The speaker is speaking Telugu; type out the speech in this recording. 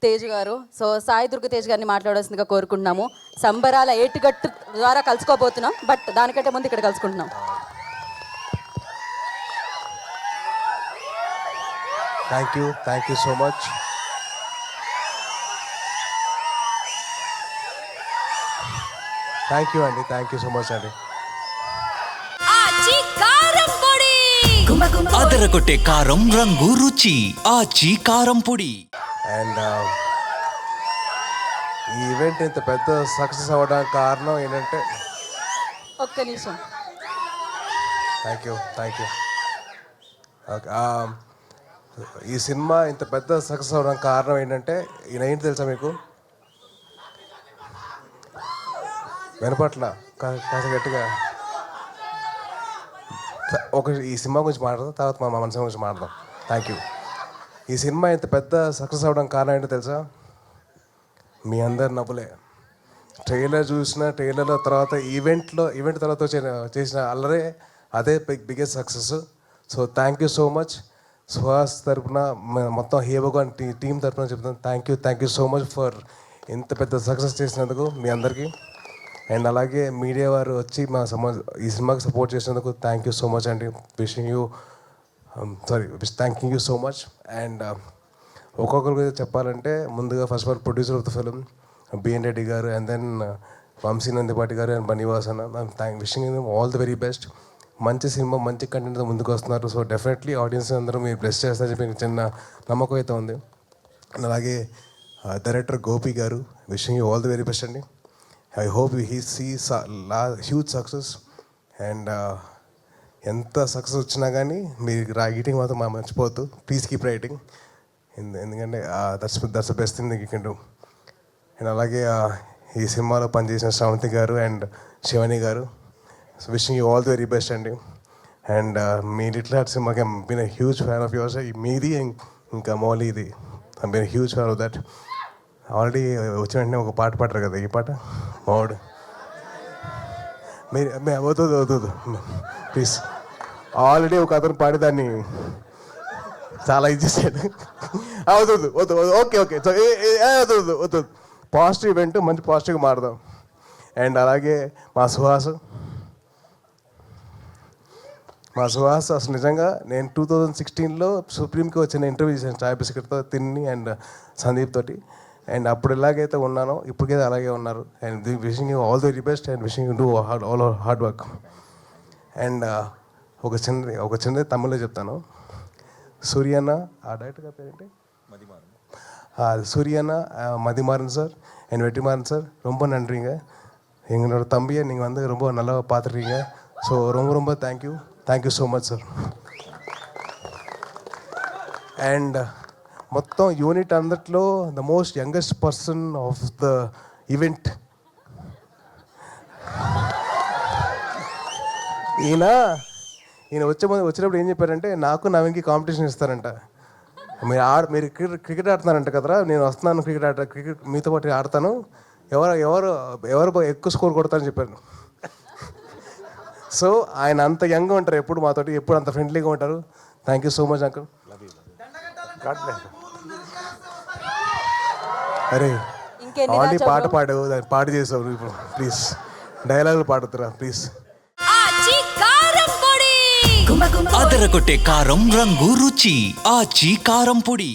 తేజ్ గారు. సో సాయి దుర్గ తేజ్ గారిని మాట్లాడాల్సిందిగా కోరుకుంటున్నాము. సంబరాల ఏటుగట్టు ద్వారా కలుసుకోబోతున్నాం, బట్ దానికంటే ముందు ఇక్కడ కలుసుకుంటున్నాం. Thank you so much. Thank you so much అండి. అదరగొట్టే కారం రంగు రుచి ఆచి కారం పొడి. అండ్ ఈ ఈవెంట్ ఇంత పెద్ద సక్సెస్ అవ్వడానికి కారణం ఏంటంటే ఒక్క నిమిషం. Thank you okay. ఈ సినిమా ఇంత పెద్ద సక్సెస్ అవ్వడానికి కారణం ఏంటంటే ఈయన ఏంటి తెలుసా మీకు? వినపట్ల కాస్త గట్టిగా ఈ సినిమా గురించి మాట్లాడదాం, తర్వాత మా మనసు గురించి మాట్లాడదాం. Thank you. ఈ సినిమా ఇంత పెద్ద సక్సెస్ అవ్వడానికి కారణం ఏంటో తెలుసా? మీ అందరు నవ్వులే. ట్రైలర్ చూసిన ట్రైలర్లో తర్వాత ఈవెంట్ తర్వాత చేసిన అల్లరే అదే biggest success. So thank you so much. Suhas తరఫున మొత్తం హేవగాన్ టీం తరఫున చెప్తాను thank you so much for ఇంత పెద్ద సక్సెస్ చేసినందుకు మీ అందరికీ. అండ్ అలాగే మీడియా వారు వచ్చి ఈ సినిమాకి సపోర్ట్ చేసినందుకు థ్యాంక్ యూ సో మచ్ అండి. Thanking you so much. And ఒక్కొక్కరి గురించి చెప్పాలంటే ముందుగా first of all producer of the film BN Reddy garu, and then Vamsi Nandipati garu and Bunny Vas అన్న. Wishing all the very best. మంచి సినిమా మంచి కంటెంట్తో ముందుకు వస్తున్నారు. సో డెఫినెట్లీ ఆడియన్స్ అందరూ మీరు బ్లెస్ చేస్తారని చెప్పి చిన్న నమ్మకం అయితే ఉంది. అలాగే director Gopi garu, wishing you all the very best అండి. I hope he sees huge success. And ఎంత సక్సెస్ వచ్చినా కానీ మీరు రైటింగ్ మాత్రం మర్చిపోవద్దు. ప్లీజ్ కీప్ రైటింగ్, ఎందుకంటే that's the best thing you can do. And అలాగే ఈ సినిమాలో పనిచేసిన Sravanthi garu and Shivani garu, wishing you all the very best అండి. అండ్ మీ లిటిల్ హార్ట్ సినిమాకి been a huge fan of yours. మీది ఇంకా మౌలీది I been a huge fan of that. Already వచ్చిన వెంటనే ఒక పాట పాడరు కదా, ఈ పాట మౌడ్ మీరు అవుతుంది ప్లీజ్. ఆల్రెడీ ఒక అతను పాడి దాన్ని చాలా ఇచ్చేసాడు. అవుతుంది ఓకే సో అవుతుంది. పాజిటివ్ ఈవెంట్, మంచి పాజిటివ్గా మారుదాం. అండ్ అలాగే మా సుహాస్ అసలు నిజంగా నేను 2016లో సుప్రీంకి వచ్చిన ఇంటర్వ్యూ చేశాను చాయ్ బిస్కెట్తో తిన్ని అండ్ సందీప్ తోటి. అండ్ అప్పుడు ఎలాగైతే ఉన్నానో ఇప్పటికైతే అలాగే ఉన్నారు. And wishing you all the very best and wishing you do all hard work. And ఒక చిన్నది తమిళ్లో చెప్తాను. సూర్యన్న, ఆ డైరెక్టర్ గారి పేరేంటి? சூரியனா மதிமாறன் சார் என் வெற்றிமாறன் சார் ரொம்ப நன்றிங்க. எங்களோட தம்பியை நீங்கள் வந்து ரொம்ப நல்லா பார்த்துருக்கீங்க. ஸோ ரொம்ப thank you so much sir. And మొత్తం యూనిట్ అందట్లో the most youngest person of the event ఈయన వచ్చినప్పుడు ఏం చెప్పారంటే నాకు నవీన్కి కాంపిటీషన్ ఇస్తారంట. మీరు క్రికెట్ ఆడుతున్నారంట కదరా, నేను వస్తున్నాను క్రికెట్ మీతో పాటు ఆడతాను, ఎవరు ఎక్కువ స్కోర్ కొడతారని చెప్పారు. సో ఆయన అంత యంగ్గా ఉంటారు, ఎప్పుడు మాతోటి ఎప్పుడు అంత ఫ్రెండ్లీగా ఉంటారు. Thank you so much uncle. అరే ఆల్రెడీ పాట పాడావు, దాన్ని పాడి చేసావు, ఇప్పుడు ప్లీజ్ డైలాగులు పాడుతురా ప్లీజ్. అదరగొట్టే కారం రంగు రుచి ఆచి కారం పొడి.